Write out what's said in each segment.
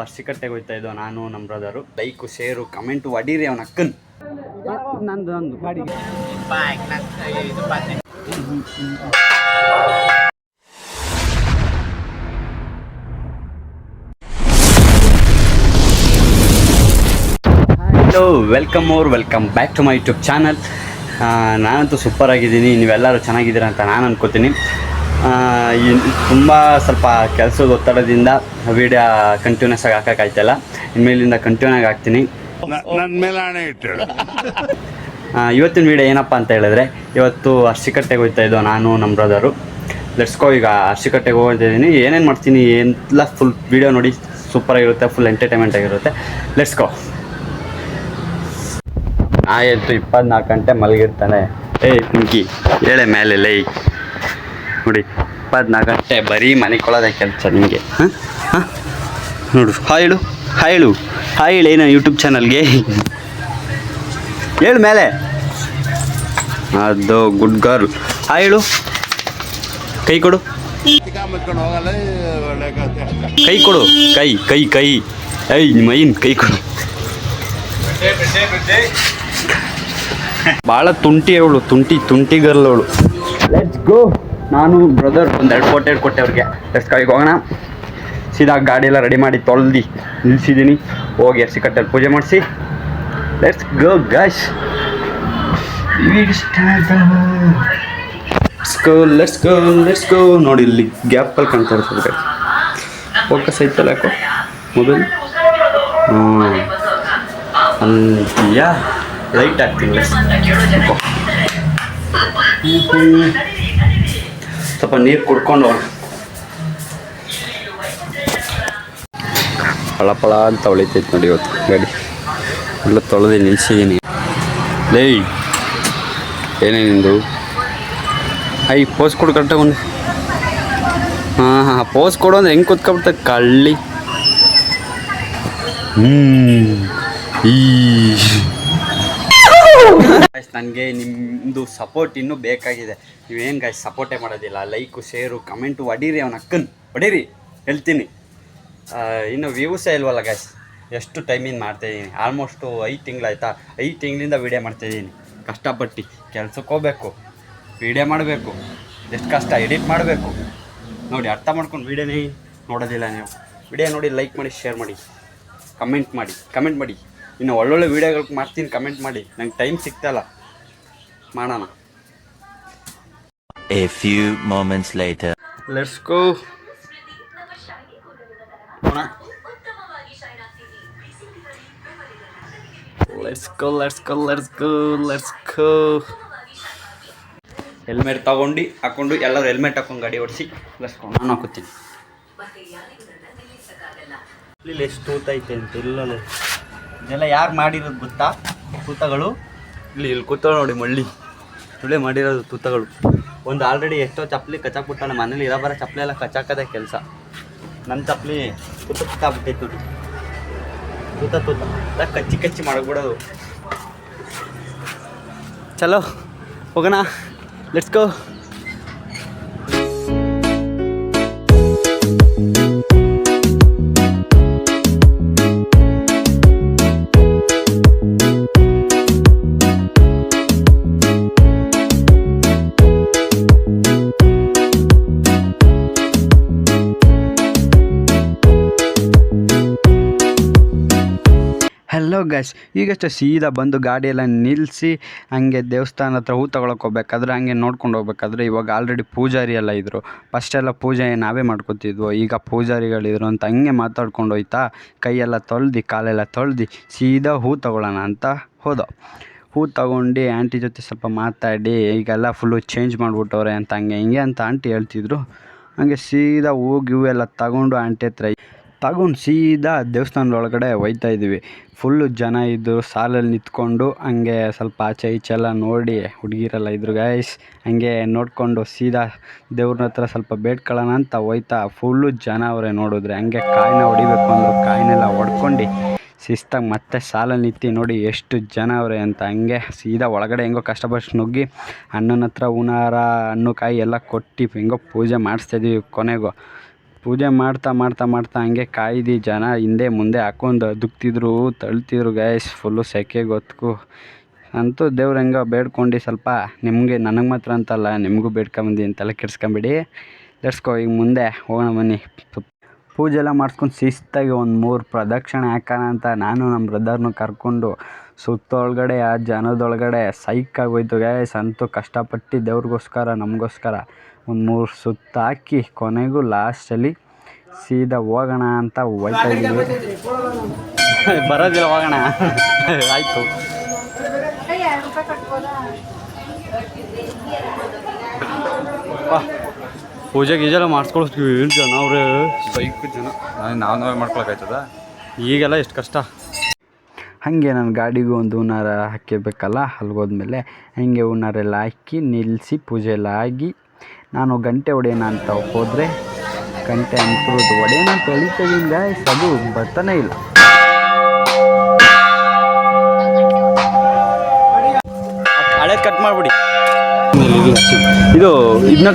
ಅರ್ಸಿಕಟ್ಟೆಗೆ ಹೋಗ್ತಾ ಇದ್ದೋ ನಾನು ನಮ್ಮ ಬ್ರದರು. ಲೈಕು ಶೇರು ಕಮೆಂಟು ಹೊಡೀರಿ ಅವನ ಅಕ್ಕನ್. ನಂದು ಗಾಡಿಗೆ hello, welcome back to my YouTube channel. ನಾನಂತೂ ಸೂಪರ್ ಆಗಿದ್ದೀನಿ, ನೀವೆಲ್ಲರೂ ಚೆನ್ನಾಗಿದ್ದೀರಾ ಅಂತ ನಾನು ಅನ್ಕೋತೀನಿ. ತುಂಬ ಸ್ವಲ್ಪ ಕೆಲಸದ ಒತ್ತಡದಿಂದ ವೀಡಿಯೋ ಕಂಟಿನ್ಯೂಸ್ ಆಗಿ ಹಾಕೋಕ್ಕಾಯ್ತಲ್ಲ. ಇನ್ಮೇಲಿಂದ ಕಂಟಿನ್ಯೂ ಆಗಿ ಹಾಕ್ತೀನಿ. ಇವತ್ತಿನ ವೀಡಿಯೋ ಏನಪ್ಪ ಅಂತ ಹೇಳಿದ್ರೆ, ಇವತ್ತು ಅರ್ಸಿಕಟ್ಟೆಗೆ ಹೋಗ್ತಾ ಇದ್ದೋ ನಾನು ನಮ್ಮ ಬ್ರದರು. ಲೆಟ್ಸ್ಕೋ. ಈಗ ಅರ್ಸಿಕಟ್ಟೆಗೆ ಹೋಗ್ತಿದ್ದೀನಿ, ಏನೇನು ಮಾಡ್ತೀನಿ ಎಲ್ಲ ಫುಲ್ ವೀಡಿಯೋ ನೋಡಿ. ಸೂಪರಾಗಿರುತ್ತೆ, ಫುಲ್ ಎಂಟರ್ಟೈನ್ಮೆಂಟ್ ಆಗಿರುತ್ತೆ. ಲೆಟ್ಸ್ಕೋ. ಆಯಿತು, 24 ಗಂಟೆ ಮಲಗಿರ್ತಾನೆ. ಕುಂಕಿ ಹೇಳೆ ಮೇಲೆ ಲೈ ನೋಡಿ, 24 ಗಂಟೆ ಬರೀ ಮನೆಕೊಳ್ಳೋದೇ ಕೆಲಸ ನಿಮಗೆ. ಹಾಂ ನೋಡು, ಹಾಯ್ ಹೇಳು ಏನು ಯೂಟ್ಯೂಬ್ ಚಾನಲ್ಗೆ ಹೇಳು ಮೇಲೆ. ಅದು ಗುಡ್ ಗರ್ಲ್. ಹೇಳು, ಕೈ ಕೊಡು, ಕೈ ಕೊಡು, ಕೈ ನಿಮ್ಮ ಕೈ ಕೊಡು. ಭಾಳ ತುಂಟಿ ಅವಳು, ತುಂಟಿ ಗರ್ಲ್ ಅವಳು. Let's go. ನಾನು ಬ್ರದರ್ ಒಂದೆರಡು ಫೋಟೋ ಕೊಟ್ಟೆ ಅವ್ರಿಗೆ. Let's go. ಈಗ ಹೋಗೋಣ. ಸೀದಾ ಗಾಡಿ ಎಲ್ಲ ರೆಡಿ ಮಾಡಿ ತೊಳೆದು ನಿಲ್ಲಿಸಿದ್ದೀನಿ. ಹೋಗಿ ಅರ್ಸಿಕಟ್ಟೆಲ್ಲಿ ಪೂಜೆ ಮಾಡಿಸಿ let's go guys. Let's go. ನೋಡಿ ಇಲ್ಲಿ ಗ್ಯಾಪಲ್ಲಿ ಕಾಣ್ತಾ ಇರ್ತದೆ. ಫೋಕಸ್ ಐತಲ್ಲ ಯಾಕೋ ಮೊಬೈಲ್. ಅಂತೀಯಾ? ಲೈಟ್ ಹಾಕ್ತೀನಿ. ಸ್ವಲ್ಪ ನೀರು ಕುಡ್ಕೊಂಡು ಪಳ ಅಂತ ಹೊಳಿತೈತೆ ನೋಡಿ. ಇವತ್ತು ಗಾಡಿ ಎಲ್ಲ ತೊಳೆದು ನಿಲ್ಸಿದ್ದೀನಿ. ಲೈ ಏನೇನಿಂದು ಪೋಸ್ ಕೊಡು ಕರೆಕ್ಟಾಗಿ ಒಂದು. ಹಾಂ ಪೋಸ್ ಕೊಡು ಅಂದ್ರೆ ಹೆಂಗೆ ಕೂತ್ಕೊಬಿಡ್ತದೆ ಕಳ್ಳಿ. ನನಗೆ ನಿಮ್ಮದು ಸಪೋರ್ಟ್ ಇನ್ನೂ ಬೇಕಾಗಿದೆ. ನೀವೇನು ಗಾಯ್ಸ್ ಸಪೋರ್ಟೇ ಮಾಡೋದಿಲ್ಲ. ಲೈಕು ಶೇರು ಕಮೆಂಟು ಹೊಡೀರಿ ಅವನ ಅಕ್ಕನ್, ಹೊಡೀರಿ ಹೇಳ್ತೀನಿ. ಇನ್ನು ವ್ಯೂಸೇ ಇಲ್ವಲ್ಲ ಗಾಯ್ಸ್. ಎಷ್ಟು ಟೈಮಿಂದ ಮಾಡ್ತಾಯಿದ್ದೀನಿ, ಆಲ್ಮೋಸ್ಟು 5 ತಿಂಗಳಾಯ್ತಾ. 5 ತಿಂಗಳಿಂದ ವೀಡಿಯೋ ಮಾಡ್ತಾಯಿದ್ದೀನಿ. ಕಷ್ಟಪಟ್ಟು ಕೆಲ್ಸಕ್ಕೆ ಹೋಗ್ಬೇಕು, ವೀಡಿಯೋ ಮಾಡಬೇಕು, ಎಷ್ಟು ಕಷ್ಟ ಎಡಿಟ್ ಮಾಡಬೇಕು ನೋಡಿ. ಅರ್ಥ ಮಾಡ್ಕೊಂಡು ವೀಡಿಯೋನೇ ನೋಡೋದಿಲ್ಲ ನೀವು. ವೀಡಿಯೋ ನೋಡಿ ಲೈಕ್ ಮಾಡಿ, ಶೇರ್ ಮಾಡಿ, ಕಮೆಂಟ್ ಮಾಡಿ. ಇನ್ನು ಒಳ್ಳೊಳ್ಳೆ ವೀಡಿಯೋಗಳು ಮಾಡ್ತೀನಿ, ಕಮೆಂಟ್ ಮಾಡಿ. ನಂಗೆ ಟೈಮ್ ಸಿಗ್ತಾಯಿಲ್ಲ, ಮಾಡೋಣ. A few moments later. Let's go. Helmet ಹಾಕೊಂಡು ಎಲ್ಲರೂ ಹೆಲ್ಮೆಟ್ ಹಾಕೊಂಡು ಗಾಡಿ ಓಡಿಸಿ. Let's go. ನಾನು ಹಾಕೋತೀನಿ. ಇಲ್ಲಿ ಎಷ್ಟು ತೂತೈತೆ ಅಂತ ಇಲ್ಲಲ್ಲ. ಇದೆಲ್ಲ ಯಾರು ಮಾಡಿರೋದು ಗೊತ್ತಾ? ತೂತಗಳು ಇಲ್ಲಿ ಕೂತಗಳು ನೋಡಿ. ಒಳ್ಳೆ ಮಾಡಿರೋದು ತೂತಗಳು. ಒಂದು ಆಲ್ರೆಡಿ ಎಷ್ಟೋ ಚಪ್ಪಲಿ ಕಚ್ಚಾಕ್ಬಿಟ್ಟಾನ. ಮನೇಲಿ ಇರೋ ಬರೋ ಚಪ್ಪಲಿ ಎಲ್ಲ ಕಚ್ಚಾಕದೇ ಕೆಲಸ. ನನ್ನ ಚಪ್ಪಲಿ ತೂತಾಗ್ಬಿಟ್ಟೈತೆ ನೋಡಿ. ತೂತ ಎಲ್ಲ ಕಚ್ಚಿ ಮಾಡಬಿಡೋದು. ಚಲೋ ಹೋಗೋಣ. Let's go. ಹಲೋ ಗೈಸ್, ಈಗಷ್ಟೇ ಸೀದಾ ಬಂದು ಗಾಡಿಯೆಲ್ಲ ನಿಲ್ಲಿಸಿ ಹಂಗೆ ದೇವಸ್ಥಾನ ಹತ್ರ ಹೂ ತೊಗೊಳಕ್ಕೆ ಹೋಗ್ಬೇಕಾದ್ರೆ ಹಂಗೆ ನೋಡ್ಕೊಂಡು ಹೋಗ್ಬೇಕಾದ್ರೆ ಇವಾಗ ಆಲ್ರೆಡಿ ಪೂಜಾರಿ ಎಲ್ಲ ಇದ್ದರು. ಫಸ್ಟೆಲ್ಲ ಪೂಜೆ ನಾವೇ ಮಾಡ್ಕೊತಿದ್ವು, ಈಗ ಪೂಜಾರಿಗಳಿದ್ರು ಅಂತ ಹಂಗೆ ಮಾತಾಡ್ಕೊಂಡು ಹೋಯ್ತಾ. ಕೈಯೆಲ್ಲ ತೊಳ್ದು ಕಾಲೆಲ್ಲ ತೊಳ್ದು ಸೀದಾ ಹೂ ತೊಗೊಳ್ಳೋಣ ಅಂತ ಹೋದೋ. ಹೂ ತೊಗೊಂಡು ಆಂಟಿ ಜೊತೆ ಸ್ವಲ್ಪ ಮಾತಾಡಿ ಈಗೆಲ್ಲ ಫುಲ್ಲು ಚೇಂಜ್ ಮಾಡಿಬಿಟ್ಟವ್ರೆ ಅಂತ ಹಂಗೆ ಅಂತ ಆಂಟಿ ಹೇಳ್ತಿದ್ರು. ಹಂಗೆ ಸೀದಾ ಹೂವು ಎಲ್ಲ ತಗೊಂಡು ಆಂಟಿ ಹತ್ರ ತಗೊಂಡು ಸೀದಾ ದೇವಸ್ಥಾನದೊಳಗಡೆ ಹೋಗ್ತಾಯಿದ್ವಿ. ಫುಲ್ಲು ಜನ ಇದ್ದರು, ಸಾಲಲ್ಲಿ ನಿಂತ್ಕೊಂಡು ಹಂಗೆ ಸ್ವಲ್ಪ ಆಚೆ ಈಚೆಲ್ಲ ನೋಡಿ ಹುಡುಗಿರೆಲ್ಲ ಇದ್ರು ಗೈಸ್. ಹಂಗೆ ನೋಡಿಕೊಂಡು ಸೀದಾ ದೇವ್ರನ್ನ ಹತ್ರ ಸ್ವಲ್ಪ ಬೇಡ್ಕೊಳ್ಳೋಣ ಅಂತ ಹೋಯ್ತಾ. ಫುಲ್ಲು ಜನ ಅವರೇ ನೋಡಿದ್ರೆ. ಹಂಗೆ ಕಾಯಿನ ಹೊಡಿಬೇಕು ಅಂದರು, ಕಾಯಿನೆಲ್ಲ ಹೊಡ್ಕೊಂಡು ಶಿಸ್ತಾಗಿ ಮತ್ತೆ ಸಾಲಲ್ಲಿ ನಿಂತು ನೋಡಿ ಎಷ್ಟು ಜನ ಅವರೇ ಅಂತ. ಹಂಗೆ ಸೀದಾ ಒಳಗಡೆ ಹೆಂಗೋ ಕಷ್ಟಪಟ್ಟು ನುಗ್ಗಿ ಅಣ್ಣನ ಹತ್ರ ಹೂನಾರ ಹಣ್ಣು ಕಾಯಿ ಎಲ್ಲ ಕೊಟ್ಟು ಹೆಂಗೋ ಪೂಜೆ ಮಾಡಿಸ್ತಾಯಿದ್ವಿ. ಕೊನೆಗೂ ಪೂಜೆ ಮಾಡ್ತಾ ಮಾಡ್ತಾ ಮಾಡ್ತಾ ಹಂಗೆ ಕಾಯ್ದು ಜನ ಹಿಂದೆ ಮುಂದೆ ಹಾಕೊಂಡು ದುಕ್ತಿದ್ರು ತಳ್ತಿದ್ರು ಗೈಸ್. ಫುಲ್ಲು ಸೆಕೆ ಗೊತ್ತು. ಅಂತೂ ದೇವ್ರು ಹೆಂಗೋ ಬೇಡ್ಕೊಂಡು ಸ್ವಲ್ಪ ನಿಮಗೆ, ನನಗೆ ಮಾತ್ರ ಅಂತಲ್ಲ ನಿಮಗೂ ಬೇಡ್ಕೊಂಬಂದು ಅಂತೆಲ್ಲ ಕೆಡ್ಸ್ಕೊಂಬಿಡಿ. ಲೆಟ್ಸ್ಕೋ ಈಗ ಮುಂದೆ ಹೋಗೋಣ ಬನ್ನಿ. ಪೂಜೆ ಎಲ್ಲ ಮಾಡಿಸ್ಕೊಂಡು ಶಿಸ್ತಾಗಿ ಒಂದು 3 ಪ್ರದಕ್ಷಿಣೆ ಹಾಕೋಣ ಅಂತ ನಾನು ನಮ್ಮ ಬ್ರದರ್ನು ಕರ್ಕೊಂಡು ಸುತ್ತೊಳಗಡೆ ಆ ಜನದೊಳಗಡೆ ಸೈಕಾಗೋಯ್ತು ಗೈಸ್. ಅಂತೂ ಕಷ್ಟಪಟ್ಟು ದೇವ್ರಿಗೋಸ್ಕರ ನಮಗೋಸ್ಕರ ಒಂದು 3 ಸುತ್ತು ಹಾಕಿ ಕೊನೆಗೂ ಲಾಸ್ಟಲ್ಲಿ ಸೀದಾ ಹೋಗೋಣ ಅಂತ ಹೋಯ್ತಾ ಇದ್ದೀವಿ. ಬರೋದಿಲ್ಲ, ಹೋಗೋಣ. ಆಯಿತು. ಪೂಜೆ ಗೀಜೆಲ್ಲ ಮಾಡಿಸ್ಕೊಳ್ತೀವಿ. ಏನು ಜನ ಅವ್ರೆ, ಸೈಕ್ ಜನ. ನಾವೇ ಮಾಡ್ಕೊಳಕ್ಕಾಯ್ತದ ಈಗೆಲ್ಲ ಎಷ್ಟು ಕಷ್ಟ. ಹಾಗೆ ನನ್ನ ಗಾಡಿಗೂ ಒಂದು ಹೂನಾರ ಹಾಕಿಬೇಕಲ್ಲ. ಅಲ್ಲಿಗೋದ್ಮೇಲೆ ಹಂಗೆ ಹೂನಾರೆಲ್ಲ ಹಾಕಿ ನಿಲ್ಲಿಸಿ ಪೂಜೆ ಎಲ್ಲ ಆಗಿ ನಾನು ಗಂಟೆ ಹೊಡೆಯೋಣ ಅಂತ ಹೋದರೆ ಗಂಟೆ ಅಂತದ್ದು ಹೊಡೆಯೋಣ ಅಂತ ಹೊಡಿತಿದ್ದೀನಿ ಗಾಯ್ಸ್, ಅದು ಬರ್ತಾನೆ ಇಲ್ಲ. ಹಳೇದು ಕಟ್ ಮಾಡಿಬಿಡಿ. ಇದು ಇದನ್ನ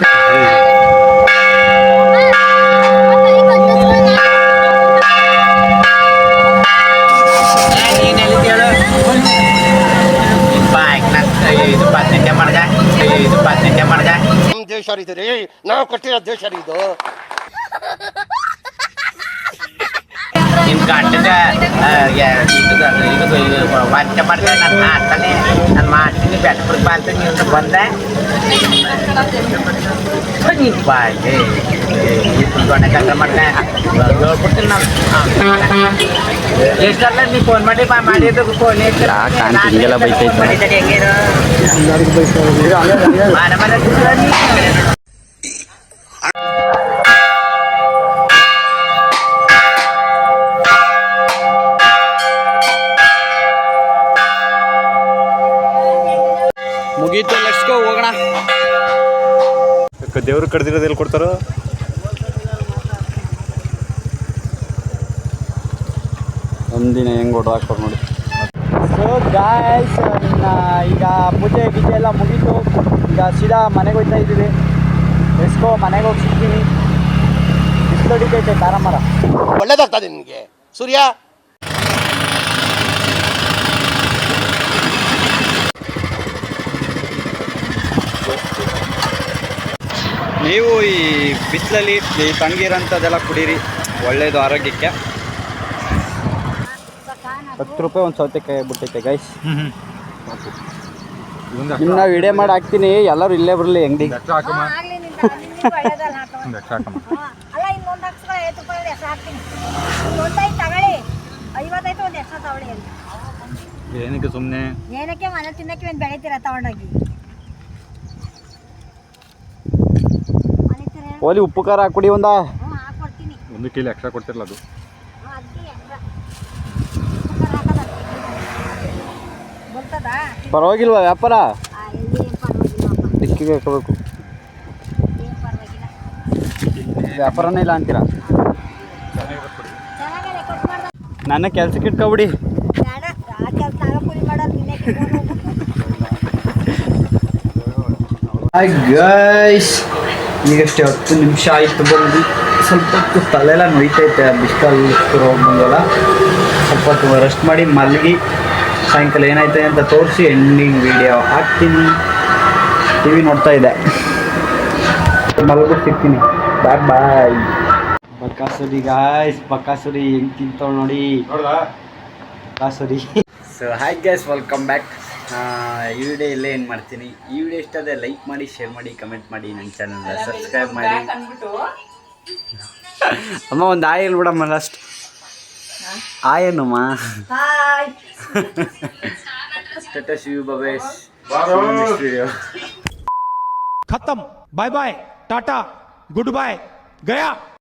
ನಮ್ಮ ದೇಶ ಇದು ರೀ, ನಾವು ಕೊಟ್ಟಿರೋ ದೇಶ ಇದು. ನಿಮ್ಮ ಗಂಟಗೆ ವಾಚ್ಯ ಮಾಡ್ದೆ ನಾನು ಹಾಕ್ತಾನೆ, ನಾನು ಮಾಡ್ತೀನಿ ಬೆಟ್ಟಪುರ ಬಾಲ್ತೀನಿ ನೀವು ಬಂದೆ ನೀನು ಬಾಯ್ಗೆ ದೊಡ್ಡ ಕೆಲಸ ಮಾಡಿದೆ ಹೇಳ್ಬಿಡ್ತೀನಿ ನಾನು. ಎಷ್ಟಲ್ಲ ನೀವು ಫೋನ್ ಮಾಡಿ ಮಾಡಿದ್ದು ಫೋನ್ ಹೆಂಗಿರು ಮನೆ ಮನೆ ಮುಗೀತು. ಲೆಟ್ಸ್ಗೋ ಹೋಗೋಣ. ದೇವ್ರು ಕಡ್ದಿರೋದು ಎಲ್ಲಿ ಕೊಡ್ತಾರೋ? ಒಂದಿನ ಹೆಂಗೆ ಹೊಡೆದು ಹಾಕ್ತಾರೆ ನೋಡಿ. ಸೊ ಗಾಯ್ಸ್, ಈಗ ಪೂಜೆ ಗೀಜೆ ಎಲ್ಲ ಮುಗೀತು. ಈಗ ಸೀದಾ ಮನೆಗೆ ಹೋಗ್ತಾ ಇದ್ದೀವಿ. ಲೆಟ್ಸ್ಗೋ, ಮನೆಗೆ ಹೋಗಿ ಸಿಗ್ತೀನಿ. ಬಿಸಿಲು ಹೊಡಿತೈತೆ ತಾರಮರ. ಒಳ್ಳೇದಾಗ್ತದೆ ನಿನಗೆ ಸೂರ್ಯ. ನೀವು ಈ ಬಿಸಿಲಲ್ಲಿ ಈ ತಣ್ಣಗಿರೋಂಥದ್ದೆಲ್ಲ ಕುಡೀರಿ, ಒಳ್ಳೆಯದು ಆರೋಗ್ಯಕ್ಕೆ. 10 ರೂಪಾಯಿ ಒಂದು ಸೌತೆಕಾಯಿ ಬಿಟ್ಟೈತೆ ಗೈಸ್. ನಿಮ್ಮನ್ನ ವಿಡಿಯೋ ಮಾಡಿ ಹಾಕ್ತೀನಿ, ಎಲ್ಲರೂ ಇಲ್ಲೇ ಬರಲಿ ಅಂಗಡಿ. ಏನಕ್ಕೆ ಸುಮ್ಮನೆ ಏನಕ್ಕೆ ಮನೆ ತಿನ್ನಕ್ಕೆ ಒಂದು ಬೆಳಿತೀರ ತಗೊಂಡೋಗಿ ಓಲಿ ಉಪ್ಪು ಖಾರ ಹಾಕ್ಬಿಡಿ ಒಂದ. ಹಾಕೊಡ್ತೀನಿ. 1 ಕಿಲೋ ಎಕ್ಸ್ಟ್ರಾ ಕೊಡ್ತಿರಲ್ಲ ಅದು. ಬರ್ತದಾ? ಪರವಾಗಿಲ್ವಾ ವ್ಯಾಪಾರ? ಏನು ಪರವಾಗಿಲ್ಲಪ್ಪ, ಡಿಕ್ಕಿಗೆ ಹಾಕೋಬೇಕು. ಏನು ಪರವಾಗಿಲ್ಲ. ವ್ಯಾಪಾರನೇ ಇಲ್ಲ ಅಂತೀರಾ? ಚೆನ್ನಾಗಲ್ಲ ಕೊಟ್ಟು ಮಾಡ್ದ. ನನ್ನ ಕೆಲ್ಸಕ್ಕೆ ಇಟ್ಕೊಬಿಡಿ. ಬೇಡ, ಆ ಕೆಲಸ ನಾನು ಕೂಲಿ ಮಾಡೋದು ನಿನ್ನಕ್ಕೆ ಹಾಯ್ ಗೈಸ್, ಈಗಷ್ಟೇ 10 ನಿಮಿಷ ಆಯಿತು ಬಂದು. ಸ್ವಲ್ಪ ಹೊತ್ತು ತಲೆಲ್ಲ ನೋಯ್ತೈತೆ, ಬಿಸ್ಕಲ್ಲಿ ಬಂದಲ್ಲ. ಸ್ವಲ್ಪ ಹೊತ್ತು ರೆಸ್ಟ್ ಮಾಡಿ ಮಲಗಿ ಸಾಯಂಕಾಲ ಏನಾಯ್ತು ಅಂತ ತೋರಿಸಿ ಎಂಡಿಂಗ್ ವಿಡಿಯೋ ಹಾಕ್ತೀನಿ. ಟಿ ವಿ ನೋಡ್ತಾ ಇದ್ದೆ, ಮಲಗ್ಬಿಟ್ಟು ಸಿಗ್ತೀನಿ. ಬಾಯ್ ಬಾಯ್. ಬಕಾಸುರಿ ಗಾಯ್ಸ್, ಬಕಾಸುರಿ ಹೆಂಗೆ ತಿಂತಾವ್ ನೋಡಿ. ಬಕಾಸುರಿ. So hi guys, welcome back. ಈ ವಿಡಿಯೋ ಇಲ್ಲೇ ಏನು ಮಾಡ್ತೀನಿ. ಈ ವಿಡಿಯೋ ಇಷ್ಟ ಆದರೆ ಲೈಕ್ ಮಾಡಿ, ಶೇರ್ ಮಾಡಿ, ಕಮೆಂಟ್ ಮಾಡಿ, ನನ್ನ ಚಾನಲ್ನ ಸಬ್ಸ್ಕ್ರೈಬ್ ಮಾಡಿ. ಅಮ್ಮ ಒಂದು ಆಯ್ ಹೇಳ್ಬಿಡಮ್ಮ ಲಾಸ್ಟ್. ಆಯೇನಮ್ಮ? ಸ್ಟೇಟಸ್ ಯು ಬಬೇಶ್. ವಿಡಿಯೋ खत्म, bye bye, tata, good bye, गया.